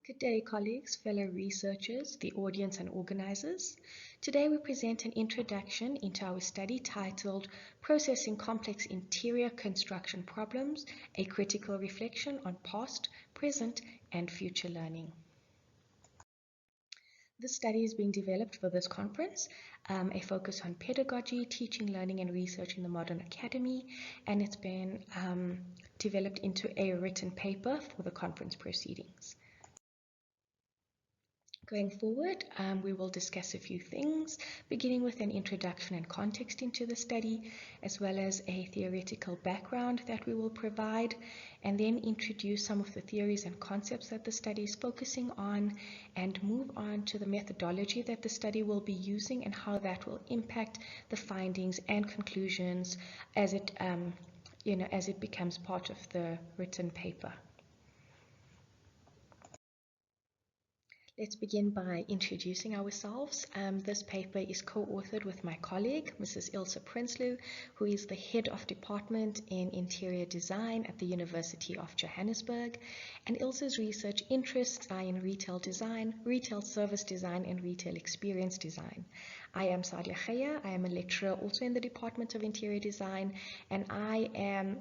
Good day, colleagues, fellow researchers, the audience and organizers. Today we present an introduction into our study titled Processing Complex Interior Construction Problems, a Critical Reflection on Past, Present, and Future Learning. This study is being developed for this conference, a focus on pedagogy, teaching, learning, and research in the modern academy, and it's been developed into a written paper for the conference proceedings. Going forward, we will discuss a few things, beginning with an introduction and context into the study, as well as a theoretical background that we will provide, and then introduce some of the theories and concepts that the study is focusing on, and move on to the methodology that the study will be using and how that will impact the findings and conclusions as it becomes part of the written paper. Let's begin by introducing ourselves. This paper is co-authored with my colleague, Mrs. Prinsloo, who is the head of department in interior design at the University of Johannesburg. And Ilse's research interests are in retail design, retail service design, and retail experience design. I am Geyer. I am a lecturer also in the Department of Interior Design, and I am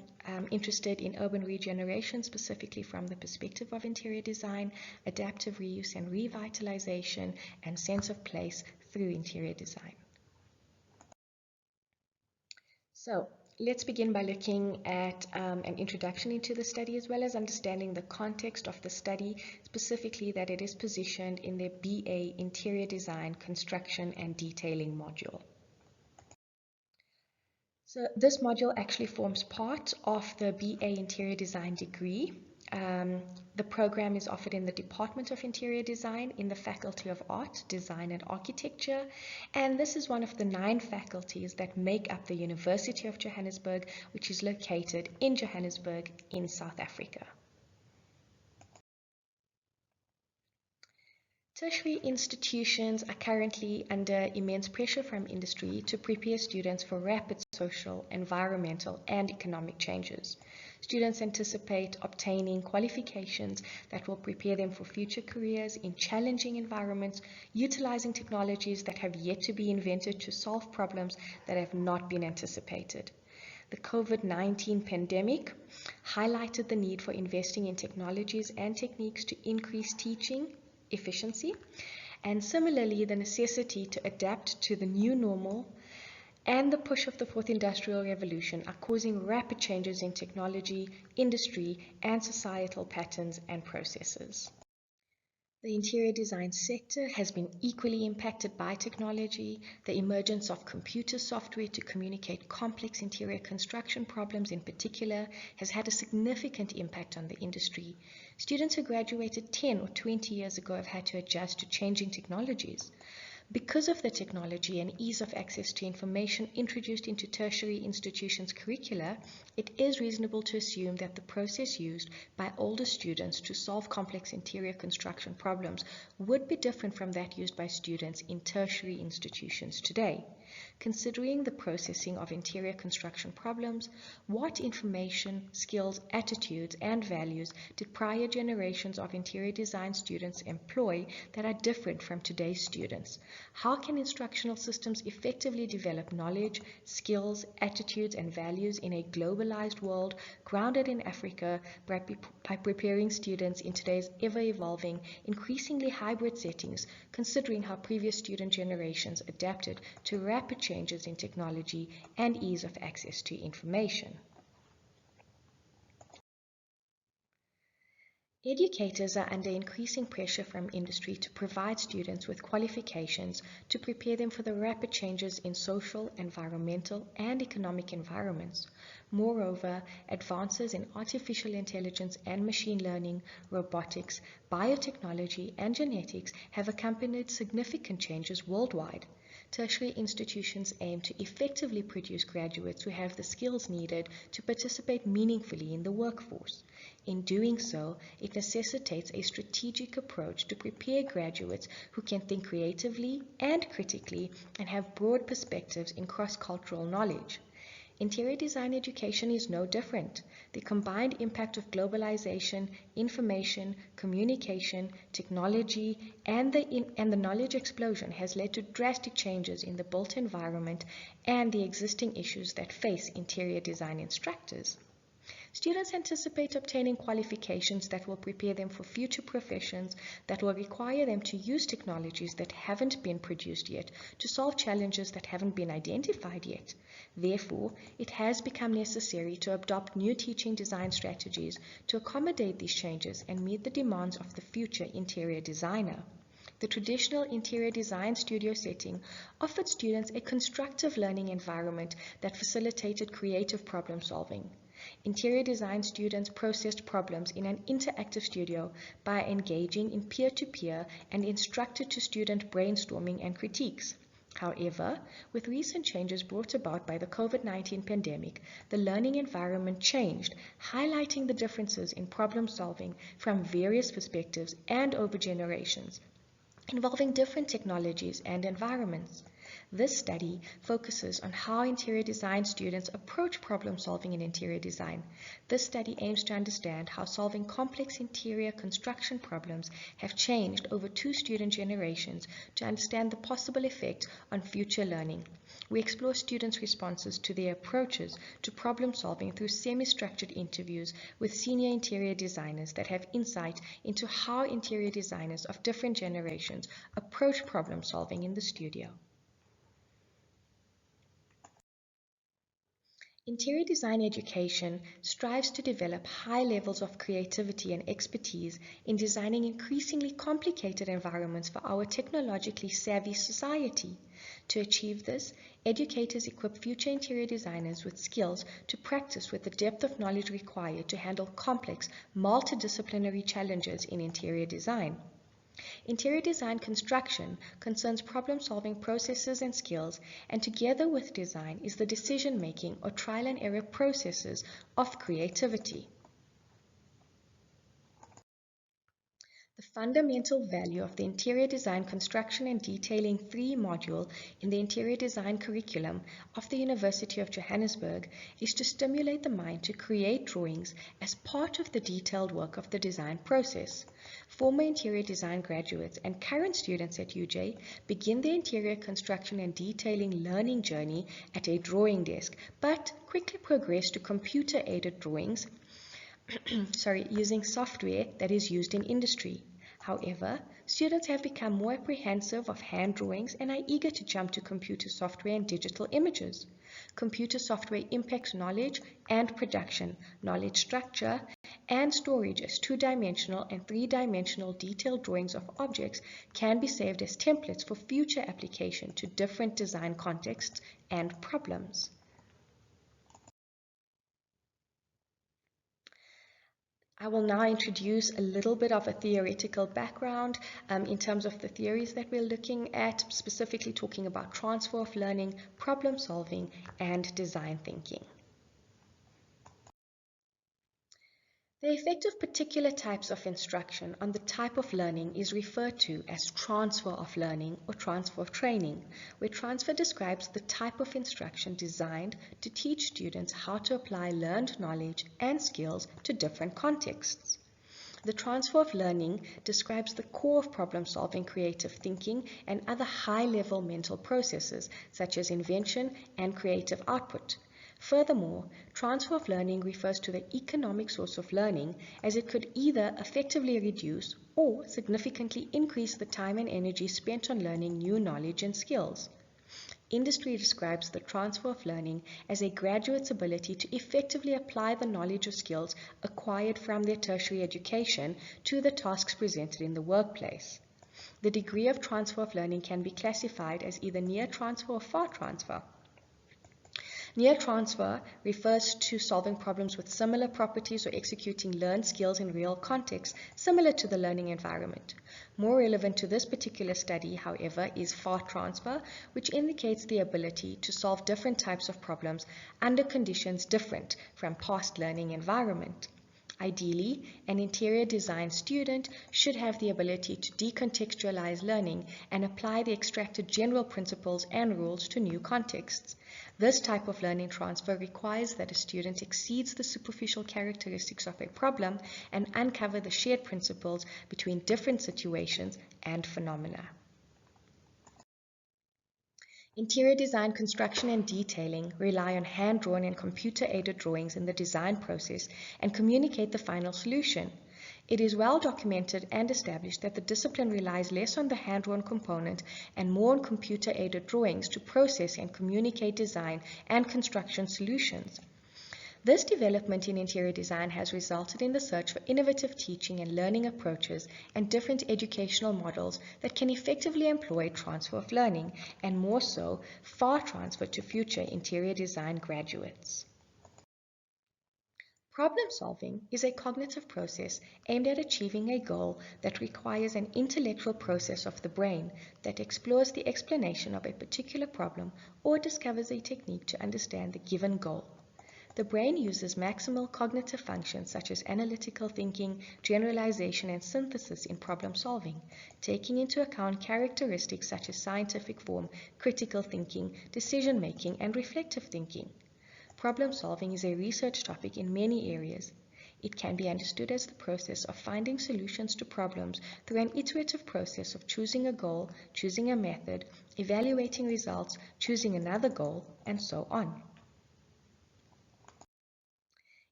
interested in urban regeneration, specifically from the perspective of interior design, adaptive reuse and revitalization, and sense of place through interior design. So let's begin by looking at an introduction into the study, as well as understanding the context of the study, specifically that it is positioned in the BA Interior Design, Construction and Detailing module. So this module actually forms part of the BA Interior Design degree. The program is offered in the Department of Interior Design in the Faculty of Art, Design and Architecture, and this is one of the 9 faculties that make up the University of Johannesburg, which is located in Johannesburg in South Africa. Tertiary institutions are currently under immense pressure from industry to prepare students for rapid social, environmental, and economic changes. Students anticipate obtaining qualifications that will prepare them for future careers in challenging environments, utilizing technologies that have yet to be invented to solve problems that have not been anticipated. The COVID-19 pandemic highlighted the need for investing in technologies and techniques to increase teaching efficiency, and similarly the necessity to adapt to the new normal and the push of the 4th Industrial Revolution are causing rapid changes in technology, industry, and societal patterns and processes. The interior design sector has been equally impacted by technology. The emergence of computer software to communicate complex interior construction problems in particular has had a significant impact on the industry. Students who graduated 10 or 20 years ago have had to adjust to changing technologies. Because of the technology and ease of access to information introduced into tertiary institutions' curricula, it is reasonable to assume that the process used by older students to solve complex interior construction problems would be different from that used by students in tertiary institutions today. Considering the processing of interior construction problems, what information, skills, attitudes, and values did prior generations of interior design students employ that are different from today's students? How can instructional systems effectively develop knowledge, skills, attitudes, and values in a globalized world grounded in Africa by preparing students in today's ever-evolving, increasingly hybrid settings, considering how previous student generations adapted to rapid changes in technology and ease of access to information? Educators are under increasing pressure from industry to provide students with qualifications to prepare them for the rapid changes in social, environmental, and economic environments. Moreover, advances in artificial intelligence and machine learning, robotics, biotechnology, and genetics have accompanied significant changes worldwide. Tertiary institutions aim to effectively produce graduates who have the skills needed to participate meaningfully in the workforce. In doing so, it necessitates a strategic approach to prepare graduates who can think creatively and critically and have broad perspectives in cross-cultural knowledge. Interior design education is no different. The combined impact of globalization, information, communication, technology, and the knowledge explosion has led to drastic changes in the built environment and the existing issues that face interior design instructors. Students anticipate obtaining qualifications that will prepare them for future professions that will require them to use technologies that haven't been produced yet to solve challenges that haven't been identified yet. Therefore, it has become necessary to adopt new teaching design strategies to accommodate these changes and meet the demands of the future interior designer. The traditional interior design studio setting offered students a constructive learning environment that facilitated creative problem solving. Interior design students processed problems in an interactive studio by engaging in peer-to-peer and instructor-to-student brainstorming and critiques. However, with recent changes brought about by the COVID-19 pandemic, the learning environment changed, highlighting the differences in problem solving from various perspectives and over generations, involving different technologies and environments. This study focuses on how interior design students approach problem solving in interior design. This study aims to understand how solving complex interior construction problems have changed over 2 student generations to understand the possible effect on future learning. We explore students' responses to their approaches to problem solving through semi-structured interviews with senior interior designers that have insight into how interior designers of different generations approach problem solving in the studio. Interior design education strives to develop high levels of creativity and expertise in designing increasingly complicated environments for our technologically savvy society. To achieve this, educators equip future interior designers with skills to practice with the depth of knowledge required to handle complex, multidisciplinary challenges in interior design. Interior design construction concerns problem-solving processes and skills, and together with design is the decision-making or trial and error processes of creativity. The fundamental value of the Interior Design Construction and Detailing 3 module in the Interior Design curriculum of the University of Johannesburg is to stimulate the mind to create drawings as part of the detailed work of the design process. Former interior design graduates and current students at UJ begin their interior construction and detailing learning journey at a drawing desk, but quickly progress to computer-aided drawings using software that is used in industry. However, students have become more apprehensive of hand drawings and are eager to jump to computer software and digital images. Computer software impacts knowledge and production, knowledge structure, and storage as 2-dimensional and 3-dimensional detailed drawings of objects can be saved as templates for future application to different design contexts and problems. I will now introduce a little bit of a theoretical background in terms of the theories that we're looking at, specifically talking about transfer of learning, problem solving, and design thinking. The effect of particular types of instruction on the type of learning is referred to as transfer of learning or transfer of training, where transfer describes the type of instruction designed to teach students how to apply learned knowledge and skills to different contexts. The transfer of learning describes the core of problem-solving, creative thinking, and other high-level mental processes such as invention and creative output. Furthermore, transfer of learning refers to the economic source of learning, as it could either effectively reduce or significantly increase the time and energy spent on learning new knowledge and skills. Industry describes the transfer of learning as a graduate's ability to effectively apply the knowledge or skills acquired from their tertiary education to the tasks presented in the workplace. The degree of transfer of learning can be classified as either near transfer or far transfer. Near transfer refers to solving problems with similar properties or executing learned skills in real contexts, similar to the learning environment. More relevant to this particular study, however, is far transfer, which indicates the ability to solve different types of problems under conditions different from past learning environment. Ideally, an interior design student should have the ability to decontextualize learning and apply the extracted general principles and rules to new contexts. This type of learning transfer requires that a student exceeds the superficial characteristics of a problem and uncover the shared principles between different situations and phenomena. Interior design, construction, and detailing rely on hand-drawn and computer-aided drawings in the design process and communicate the final solution. It is well documented and established that the discipline relies less on the hand-drawn component and more on computer-aided drawings to process and communicate design and construction solutions. This development in interior design has resulted in the search for innovative teaching and learning approaches and different educational models that can effectively employ transfer of learning, and more so, far transfer to future interior design graduates. Problem solving is a cognitive process aimed at achieving a goal that requires an intellectual process of the brain that explores the explanation of a particular problem or discovers a technique to understand the given goal. The brain uses maximal cognitive functions such as analytical thinking, generalization, and synthesis in problem solving, taking into account characteristics such as scientific form, critical thinking, decision making, and reflective thinking. Problem solving is a research topic in many areas. It can be understood as the process of finding solutions to problems through an iterative process of choosing a goal, choosing a method, evaluating results, choosing another goal, and so on.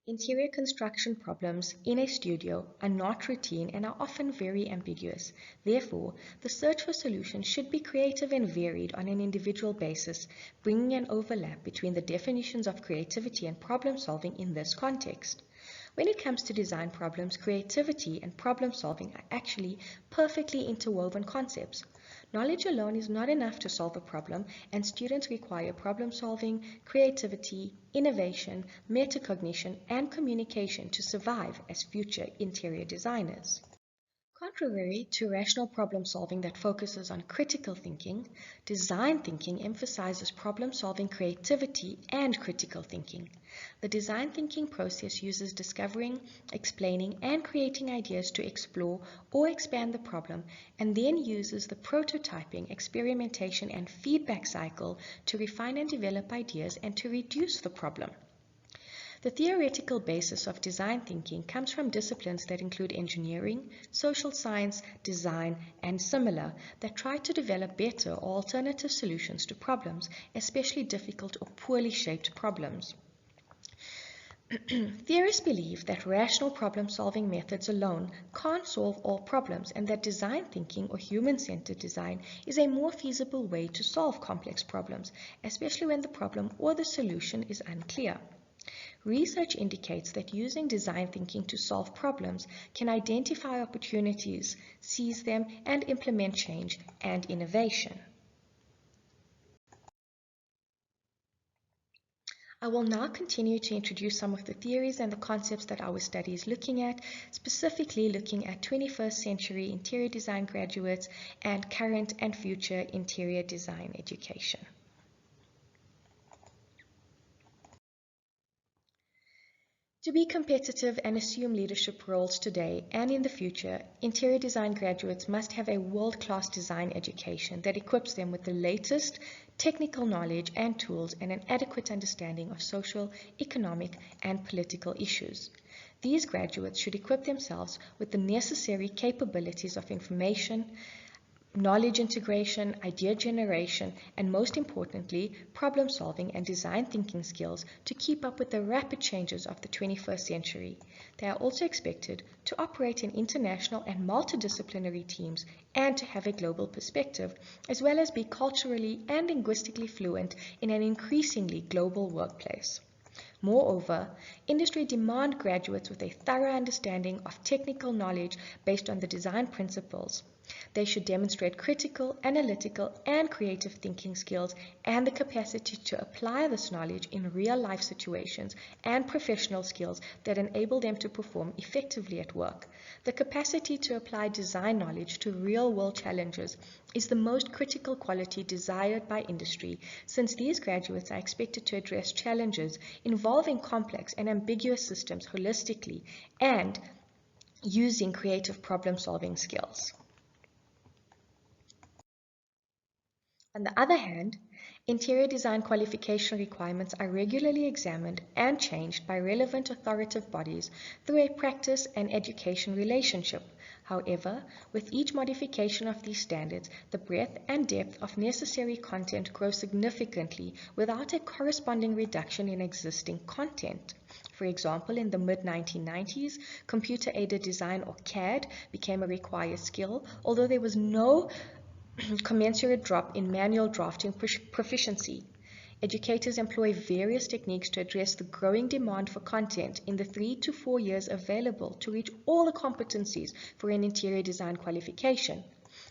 Interior construction problems in a studio are not routine and are often very ambiguous. Therefore, the search for solutions should be creative and varied on an individual basis, bringing an overlap between the definitions of creativity and problem solving in this context. When it comes to design problems, creativity and problem solving are actually perfectly interwoven concepts. Knowledge alone is not enough to solve a problem, and students require problem solving, creativity, innovation, metacognition, and communication to survive as future interior designers. Contrary to rational problem solving that focuses on critical thinking, design thinking emphasizes problem solving creativity and critical thinking. The design thinking process uses discovering, explaining, and creating ideas to explore or expand the problem, and then uses the prototyping, experimentation, and feedback cycle to refine and develop ideas and to reduce the problem. The theoretical basis of design thinking comes from disciplines that include engineering, social science, design, and similar that try to develop better or alternative solutions to problems, especially difficult or poorly shaped problems. Theorists believe that rational problem-solving methods alone can't solve all problems, and that design thinking or human-centered design is a more feasible way to solve complex problems, especially when the problem or the solution is unclear. Research indicates that using design thinking to solve problems can identify opportunities, seize them, and implement change and innovation. I will now continue to introduce some of the theories and the concepts that our study is looking at, specifically looking at 21st century interior design graduates and current and future interior design education. To be competitive and assume leadership roles today and in the future, interior design graduates must have a world-class design education that equips them with the latest technical knowledge and tools and an adequate understanding of social, economic, and political issues. These graduates should equip themselves with the necessary capabilities of information, knowledge integration, idea generation, and most importantly, problem solving and design thinking skills to keep up with the rapid changes of the 21st century. They are also expected to operate in international and multidisciplinary teams and to have a global perspective, as well as be culturally and linguistically fluent in an increasingly global workplace. Moreover, industry demand graduates with a thorough understanding of technical knowledge based on the design principles. They should demonstrate critical, analytical, and creative thinking skills and the capacity to apply this knowledge in real-life situations and professional skills that enable them to perform effectively at work. The capacity to apply design knowledge to real-world challenges is the most critical quality desired by industry, since these graduates are expected to address challenges involving complex and ambiguous systems holistically and using creative problem-solving skills. On the other hand, interior design qualification requirements are regularly examined and changed by relevant authoritative bodies through a practice and education relationship. However, with each modification of these standards, the breadth and depth of necessary content grows significantly without a corresponding reduction in existing content. For example, in the mid-1990s, computer-aided design or CAD became a required skill, although there was no commensurate drop in manual drafting proficiency. Educators employ various techniques to address the growing demand for content in the 3 to 4 years available to reach all the competencies for an interior design qualification.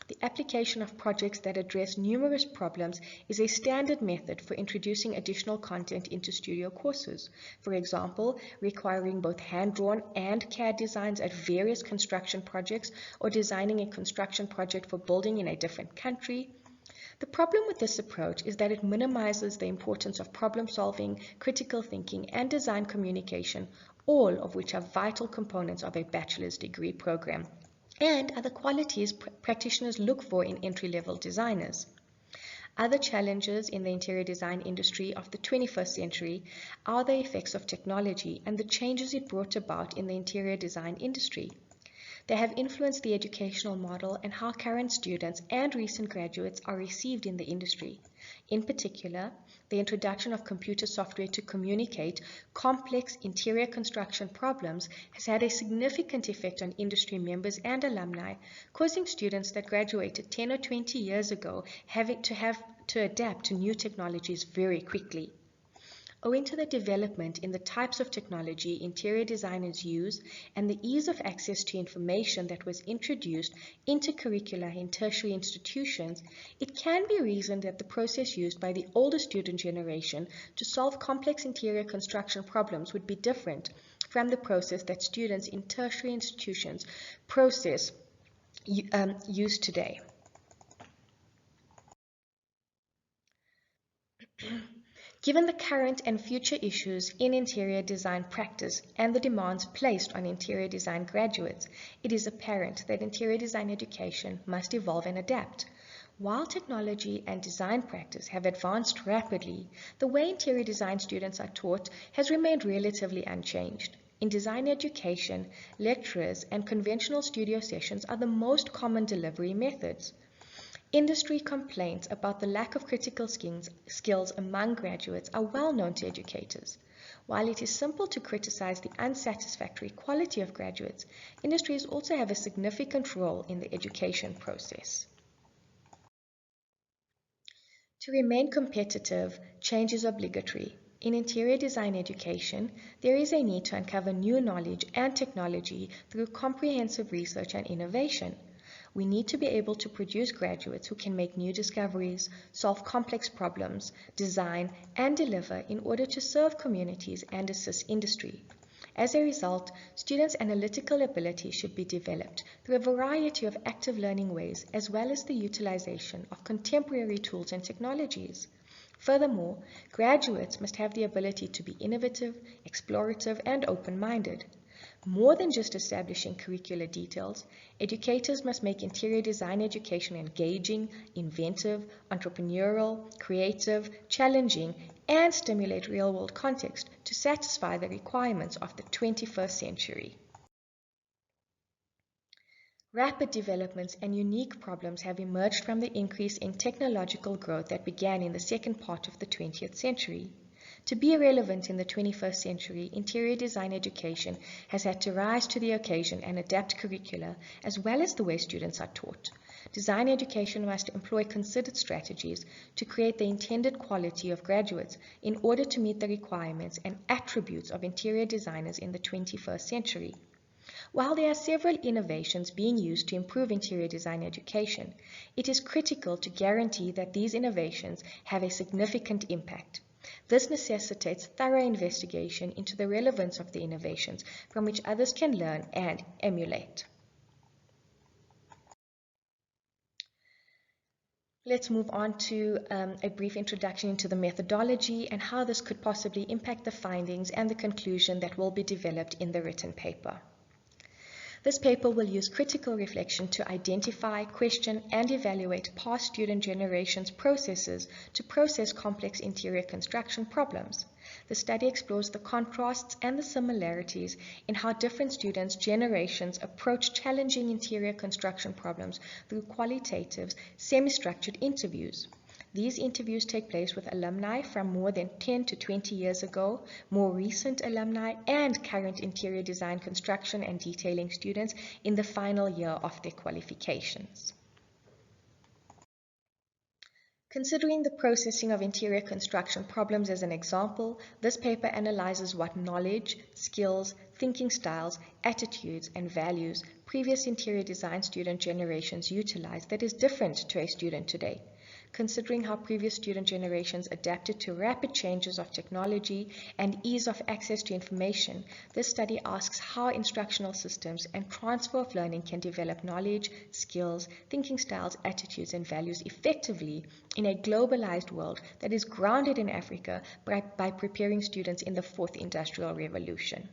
The application of projects that address numerous problems is a standard method for introducing additional content into studio courses. For example, requiring both hand-drawn and CAD designs at various construction projects, or designing a construction project for building in a different country. The problem with this approach is that it minimizes the importance of problem solving, critical thinking, and design communication, all of which are vital components of a bachelor's degree program, and are the qualities practitioners look for in entry-level designers. Other challenges in the interior design industry of the 21st century are the effects of technology and the changes it brought about in the interior design industry. They have influenced the educational model and how current students and recent graduates are received in the industry. In particular, the introduction of computer software to communicate complex interior construction problems has had a significant effect on industry members and alumni, causing students that graduated 10 or 20 years ago having to adapt to new technologies very quickly. Owing to the development in the types of technology interior designers use and the ease of access to information that was introduced into curricula in tertiary institutions, it can be reasoned that the process used by the older student generation to solve complex interior construction problems would be different from the process that students in tertiary institutions use today. Given the current and future issues in interior design practice and the demands placed on interior design graduates, it is apparent that interior design education must evolve and adapt. While technology and design practice have advanced rapidly, the way interior design students are taught has remained relatively unchanged. In design education, lecturers and conventional studio sessions are the most common delivery methods. Industry complaints about the lack of critical skills among graduates are well known to educators. While it is simple to criticize the unsatisfactory quality of graduates, industries also have a significant role in the education process. To remain competitive, change is obligatory. In interior design education, there is a need to uncover new knowledge and technology through comprehensive research and innovation. We need to be able to produce graduates who can make new discoveries, solve complex problems, design, and deliver in order to serve communities and assist industry. As a result, students' analytical ability should be developed through a variety of active learning ways, as well as the utilization of contemporary tools and technologies. Furthermore, graduates must have the ability to be innovative, explorative, and open-minded. More than just establishing curricular details, educators must make interior design education engaging, inventive, entrepreneurial, creative, challenging, and stimulate real-world context to satisfy the requirements of the 21st century. Rapid developments and unique problems have emerged from the increase in technological growth that began in the second part of the 20th century. To be relevant in the 21st century, interior design education has had to rise to the occasion and adapt curricula as well as the way students are taught. Design education must employ considered strategies to create the intended quality of graduates in order to meet the requirements and attributes of interior designers in the 21st century. While there are several innovations being used to improve interior design education, it is critical to guarantee that these innovations have a significant impact. This necessitates thorough investigation into the relevance of the innovations from which others can learn and emulate. Let's move on to a brief introduction into the methodology and how this could possibly impact the findings and the conclusion that will be developed in the written paper. This paper will use critical reflection to identify, question, and evaluate past student generations' processes to process complex interior construction problems. The study explores the contrasts and the similarities in how different students' generations approach challenging interior construction problems through qualitative, semi-structured interviews. These interviews take place with alumni from more than 10 to 20 years ago, more recent alumni, and current interior design, construction, and detailing students in the final year of their qualifications. Considering the processing of interior construction problems as an example, this paper analyzes what knowledge, skills, thinking styles, attitudes, and values previous interior design student generations utilized that is different to a student today. Considering how previous student generations adapted to rapid changes of technology and ease of access to information, this study asks how instructional systems and transfer of learning can develop knowledge, skills, thinking styles, attitudes, and values effectively in a globalized world that is grounded in Africa by preparing students in the fourth industrial revolution.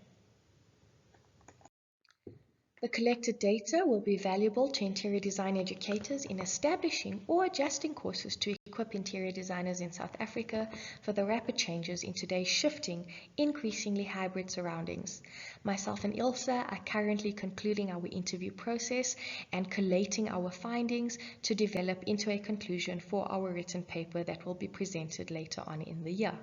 The collected data will be valuable to interior design educators in establishing or adjusting courses to equip interior designers in South Africa for the rapid changes in today's shifting, increasingly hybrid surroundings. Myself and Ilsa are currently concluding our interview process and collating our findings to develop into a conclusion for our written paper that will be presented later on in the year.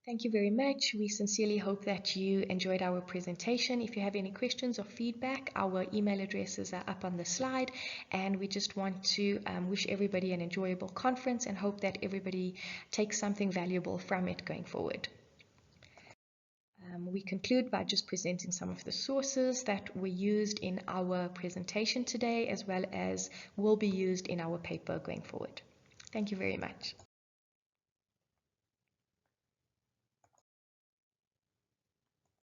Thank you very much. We sincerely hope that you enjoyed our presentation. If you have any questions or feedback, our email addresses are up on the slide, and we just want to wish everybody an enjoyable conference and hope that everybody takes something valuable from it going forward. We conclude by just presenting some of the sources that were used in our presentation today, as well as will be used in our paper going forward. Thank you very much.